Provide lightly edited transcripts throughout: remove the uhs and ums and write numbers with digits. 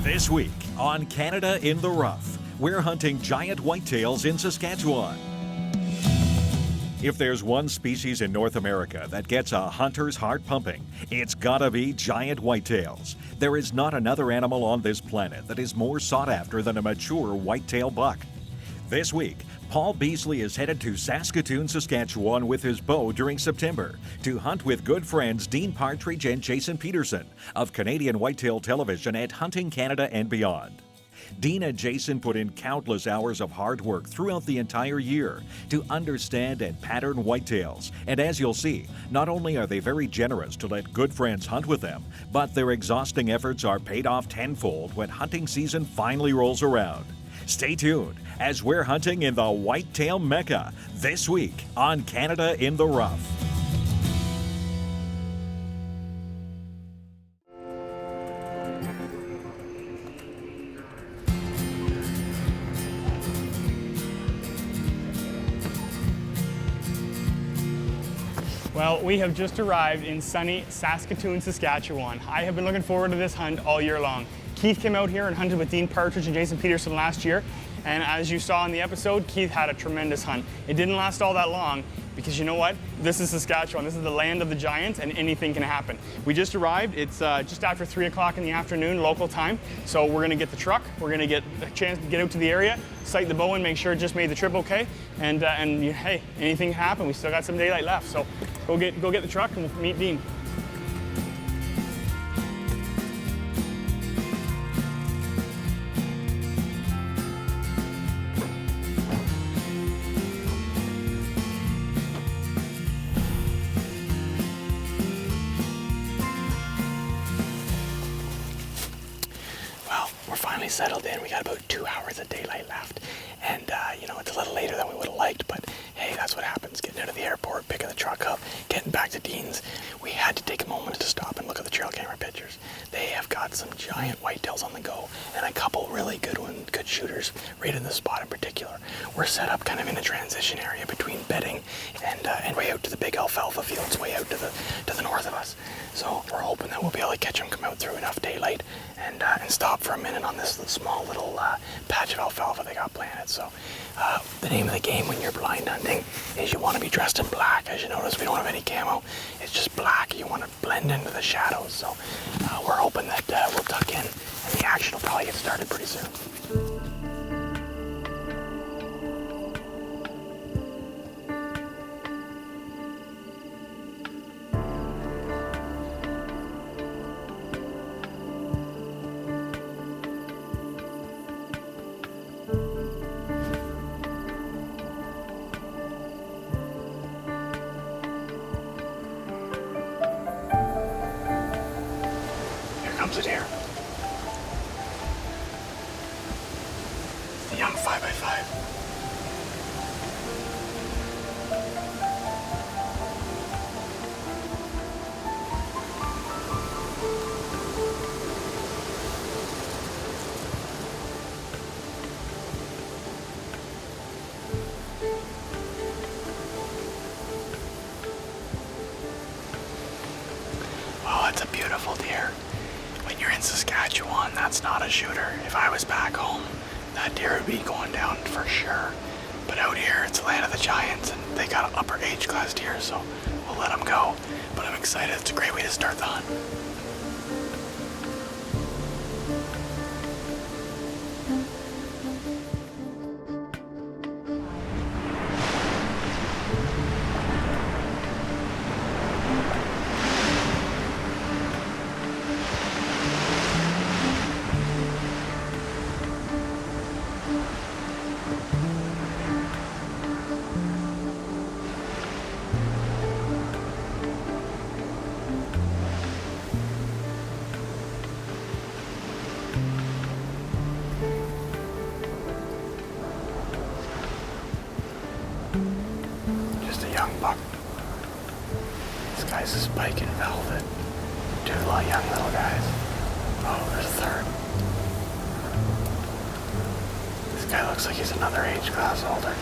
This week on Canada in the Rough, we're hunting giant whitetails in Saskatchewan. If there's one species in North America that gets a hunter's heart pumping, it's gotta be giant whitetails. There is not another animal on this planet that is more sought after than a mature whitetail buck. This week, Paul Beasley is headed to Saskatoon, Saskatchewan with his bow during September to hunt with good friends Dean Partridge and Jason Peterson of Canadian Whitetail Television at Hunting Canada and Beyond. Dean and Jason put in countless hours of hard work throughout the entire year to understand and pattern whitetails. And as you'll see, not only are they very generous to let good friends hunt with them, but their exhausting efforts are paid off tenfold when hunting season finally rolls around. Stay tuned as we're hunting in the Whitetail Mecca this week on Canada in the Rough. Well, we have just arrived in sunny Saskatoon, Saskatchewan. I have been looking forward to this hunt all year long. Keith came out here and hunted with Dean Partridge and Jason Peterson last year, and as you saw in the episode, Keith had a tremendous hunt. It didn't last all that long because you know what? This is Saskatchewan. This is the land of the giants, and anything can happen. We just arrived. It's just after 3 o'clock in the afternoon local time, so we're going to get the truck. We're going to get a chance to get out to the area, sight the bow and make sure it just made the trip okay, and hey, anything can happen. We still got some daylight left, so go get the truck and we'll meet Dean. Settled in. We got about 2 hours of daylight left, and it's a little later than we would have liked, but hey, that's what happens. Getting out of the airport, picking the truck up, getting back to Dean's. We had to take a moment to stop and look at the trail camera pictures. They have got some giant whitetails on the go, and a couple really good shooters right in this spot in particular. We're set up kind of in a transition area between bedding and way out to the big alfalfa fields way out to the north of us. So we're hoping that we'll be able to catch them come out through enough daylight and stop for a minute on this small little patch of alfalfa they got planted. So the name of the game when you're blind hunting is you want to be dressed in black. As you notice, we don't have any camo. It's just black. You want to blend into the shadows. So we're hoping that we'll tuck in and the action will probably get started pretty soon. Comes it here. The young 5x5. Oh, it's a beautiful deer. When you're in Saskatchewan, that's not a shooter. If I was back home, that deer would be going down for sure. But out here, it's the land of the giants, and they got upper age class deer, so we'll let them go. But I'm excited. It's a great way to start the hunt. Young buck. This guy's a spike in velvet. 2 young little guys. Oh, there's a third. This guy looks like he's another age class older.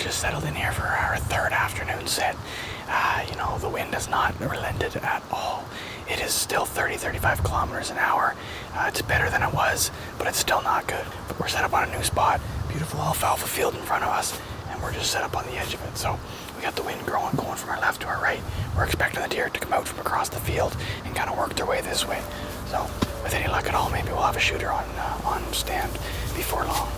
just settled in here for our third afternoon sit. You know, the wind has not relented at all. It is still 30-35 kilometers an hour. It's better than it was, but it's still not good. But we're set up on a new spot, beautiful alfalfa field in front of us, and we're just set up on the edge of it. So we got the wind going from our left to our right. We're expecting the deer to come out from across the field and kind of work their way this way. So with any luck at all, maybe we'll have a shooter on stand before long.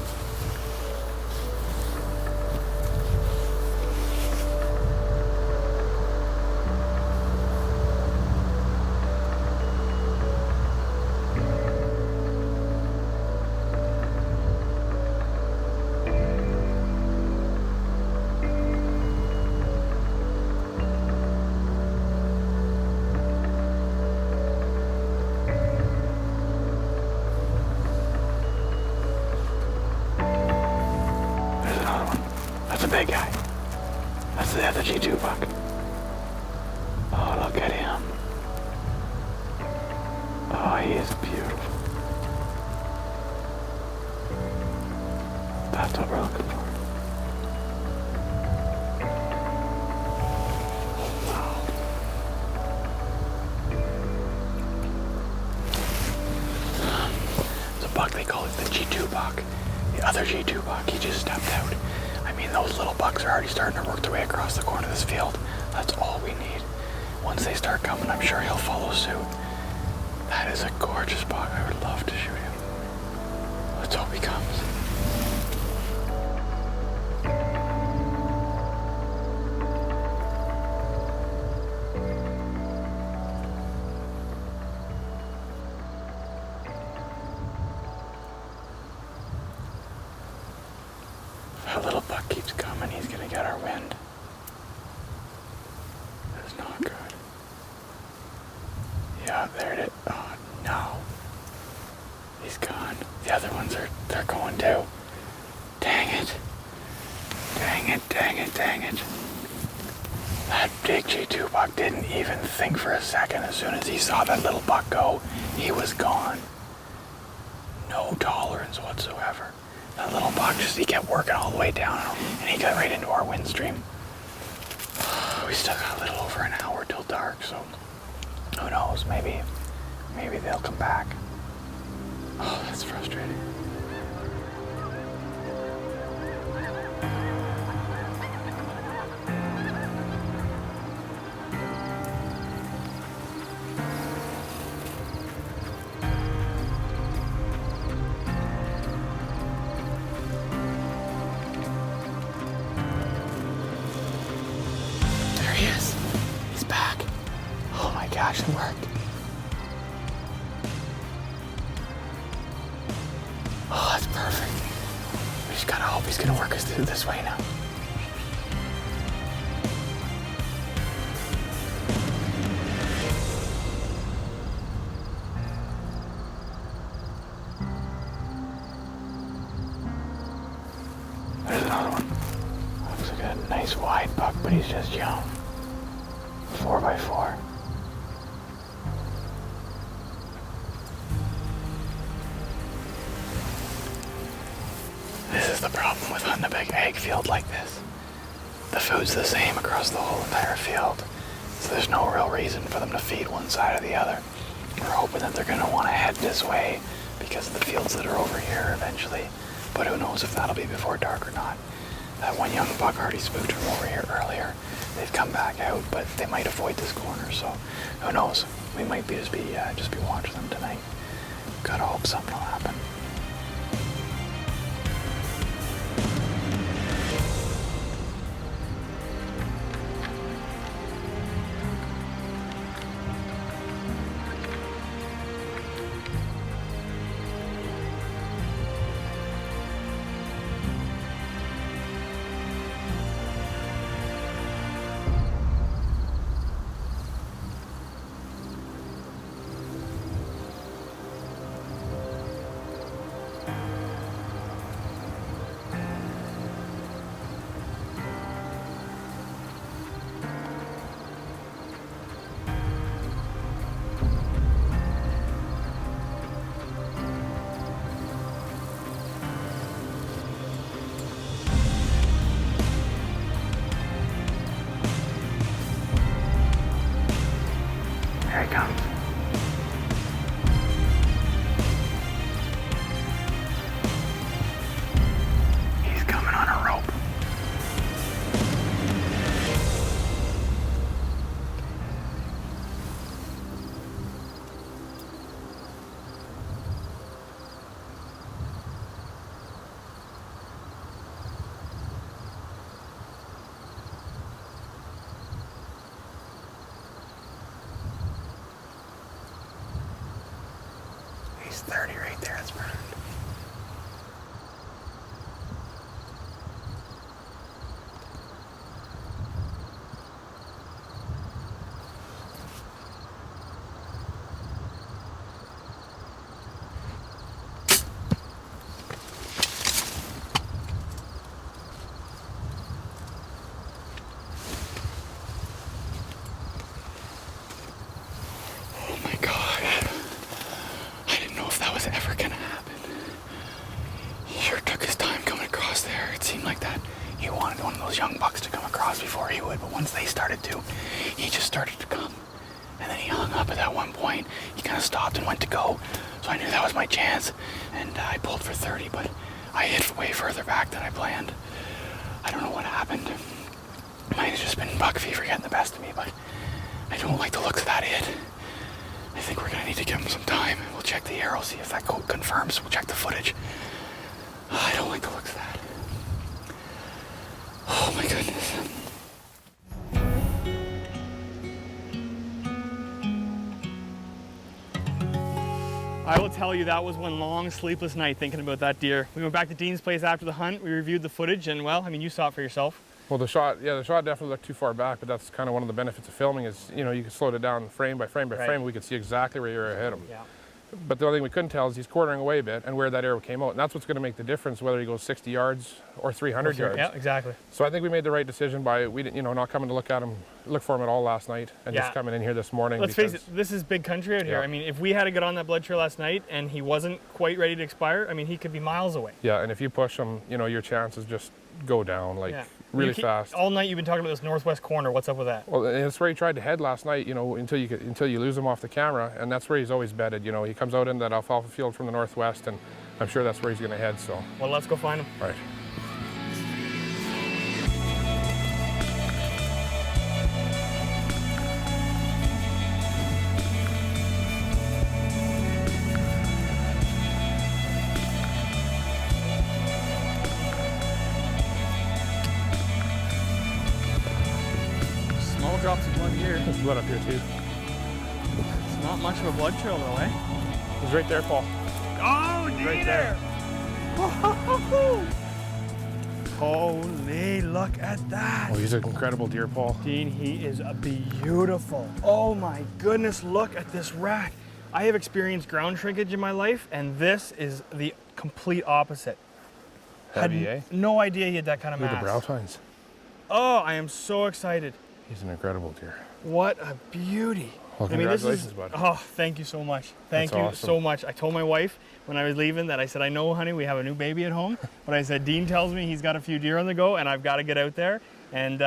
Big guy. That's the other G2 buck. Oh, look at him. Oh, he is beautiful. That's what we're looking for. Wow. It's a buck, they call it the G2 buck. The other G2 buck, he just stepped out. I mean, those little bucks are already starting to work their way across the corner of this field. That's all we need. Once they start coming, I'm sure he'll follow suit. That is a gorgeous buck. I would love to shoot him. Let's hope he comes. If our little buck keeps coming, he's gonna get our wind. That's not good. Yeah, there it is. Oh no. He's gone. The other ones they're going too. Dang it. Dang it, dang it, dang it. That big G2 buck didn't even think for a second. As soon as he saw that little buck go, he was gone. No tolerance whatsoever. That little buck he kept working all the way down, and he got right into our wind stream. We still got a little over an hour till dark, so who knows, maybe they'll come back. Oh, that's frustrating. He's back. Oh my gosh, it worked. Oh, that's perfect. We just gotta hope he's gonna work us through this way now. There's another one. Looks like a nice wide buck, but he's just young. 4x4. This is the problem with hunting a big egg field like this. The food's the same across the whole entire field, so there's no real reason for them to feed one side or the other. We're hoping that they're going to want to head this way because of the fields that are over here eventually, but who knows if that'll be before dark or not. That one young buck already spooked from over here earlier. They've come back out, but they might avoid this corner, so who knows? We might just be watching them tonight. Gotta hope something will happen. seemed like that he wanted one of those young bucks to come across before he would, but once they started to, he just started to come. And then he hung up at that one point. He kind of stopped and went to go. So I knew that was my chance. And I pulled for 30, but I hit way further back than I planned. I don't know what happened. Might have just been buck fever getting the best of me, but I don't like the looks of that hit. I think we're gonna need to give him some time. We'll check the arrow, see if that coat confirms. We'll check the footage. I don't like the looks of that. Oh my goodness. I will tell you, that was one long sleepless night thinking about that deer. We went back to Dean's place after the hunt, we reviewed the footage, and well, I mean, you saw it for yourself. Well, the shot definitely looked too far back, but that's kind of one of the benefits of filming is, you know, you can slow it down frame by frame by frame. We could see exactly where you're ahead of him. Yeah. But the only thing we couldn't tell is he's quartering away a bit and where that arrow came out. And that's what's going to make the difference, whether he goes 60 yards or 300 yards. Yeah, exactly. So I think we made the right decision by, not coming to look for him at all last night and just coming in here this morning. Let's face it, this is big country out here. I mean, if we had to get on that blood trail last night and he wasn't quite ready to expire, I mean, he could be miles away. Yeah, and if you push him, your chances just go down really fast. All night you've been talking about this northwest corner. What's up with that? Well, that's where he tried to head last night, until you lose him off the camera, and that's where he's always bedded. He comes out in that alfalfa field from the northwest, and I'm sure that's where he's going to head. So. Well, let's go find him. All right. Small drops of blood here. There's blood up here too. It's not much of a blood trail though, eh? He's right there, Paul. Oh, right there. Holy, look at that. Oh, he's an incredible deer, Paul. Dean, he is a beautiful. Oh my goodness, look at this rack. I have experienced ground shrinkage in my life, and this is the complete opposite. Heavy, Had no idea he had that kind of Look at mass. the brow tines. Oh, I am so excited. He's an incredible deer. What a beauty. Well, congratulations, bud. Oh, thank you so much. Thank you awesome. so much. I told my wife when I was leaving that I said, I know, honey, we have a new baby at home, but I said, Dean tells me he's got a few deer on the go and I've got to get out there. And,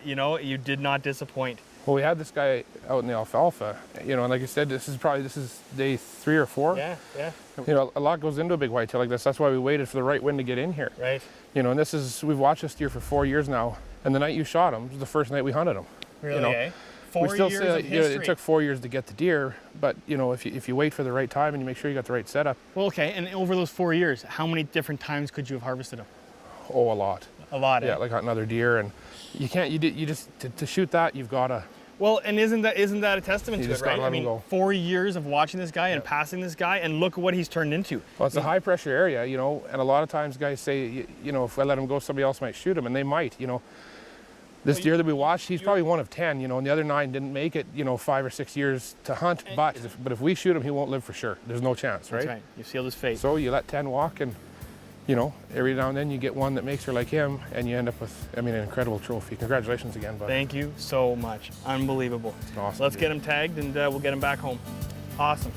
you did not disappoint. Well, we had this guy out in the alfalfa, and like you said, this is day 3 or 4. Yeah. A lot goes into a big whitetail like this. That's why we waited for the right wind to get in here. Right. And we've watched this deer for 4 years now, and the night you shot him was the first night we hunted him. Really, eh? 4 we still years say of history. it took 4 years to get the deer, but if you wait for the right time and you make sure you got the right setup. Well, okay, and over those 4 years, how many different times could you have harvested them? Oh, a lot. A lot, eh? Yeah, like hunting other deer, and you can't. You just to shoot that, you've got to. Well, and isn't that a testament You to it, just gotta right? let I mean, him go. 4 years of watching this guy and passing this guy, and look at what he's turned into. Well, it's a high pressure area, and a lot of times guys say, if I let him go, somebody else might shoot him, and they might, This deer that we watched, he's probably one of 10, and the other 9 didn't make it, 5 or 6 years to hunt. But if we shoot him, he won't live for sure. There's no chance, right? That's right. You sealed his fate. So you let 10 walk, and every now and then you get one that makes her like him, and you end up with, an incredible trophy. Congratulations again, bud. Thank you so much. Unbelievable. Awesome. Let's get him tagged, and we'll get him back home. Awesome.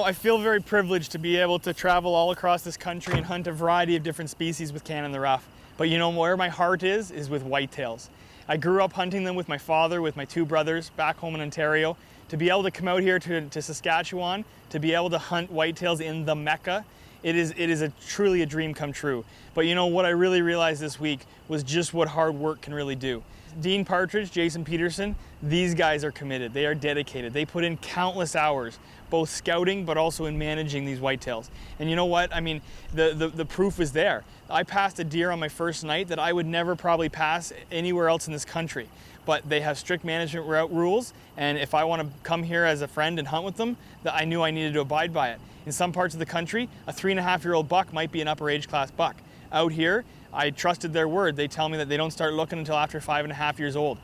I feel very privileged to be able to travel all across this country and hunt a variety of different species with Can in the Rough. But where my heart is with whitetails. I grew up hunting them with my father, with my 2 brothers back home in Ontario. To be able to come out here to Saskatchewan, to be able to hunt whitetails in the Mecca, it is truly a dream come true. But what I really realized this week was just what hard work can really do. Dean Partridge, Jason Peterson, these guys are committed. They are dedicated. They put in countless hours, both scouting but also in managing these whitetails. And you know what? I mean, the proof is there. I passed a deer on my first night that I would never probably pass anywhere else in this country. But they have strict management rules, and if I want to come here as a friend and hunt with them, I knew I needed to abide by it. In some parts of the country, a 3.5-year-old buck might be an upper age class buck. Out here, I trusted their word. They tell me that they don't start looking until after 5.5 years old.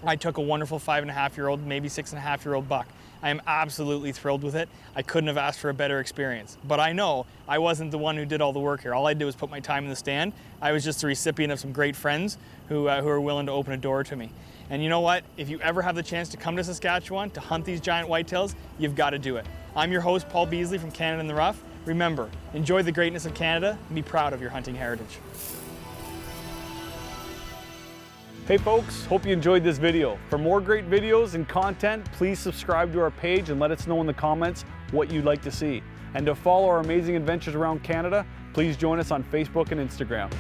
I took a wonderful 5.5-year-old, maybe 6.5-year-old buck. I am absolutely thrilled with it. I couldn't have asked for a better experience. But I know I wasn't the one who did all the work here. All I did was put my time in the stand. I was just the recipient of some great friends who are willing to open a door to me. And you know what? If you ever have the chance to come to Saskatchewan to hunt these giant whitetails, you've got to do it. I'm your host, Paul Beasley from Canada in the Rough. Remember, enjoy the greatness of Canada and be proud of your hunting heritage. Hey folks, hope you enjoyed this video. For more great videos and content, please subscribe to our page and let us know in the comments what you'd like to see. And to follow our amazing adventures around Canada, please join us on Facebook and Instagram.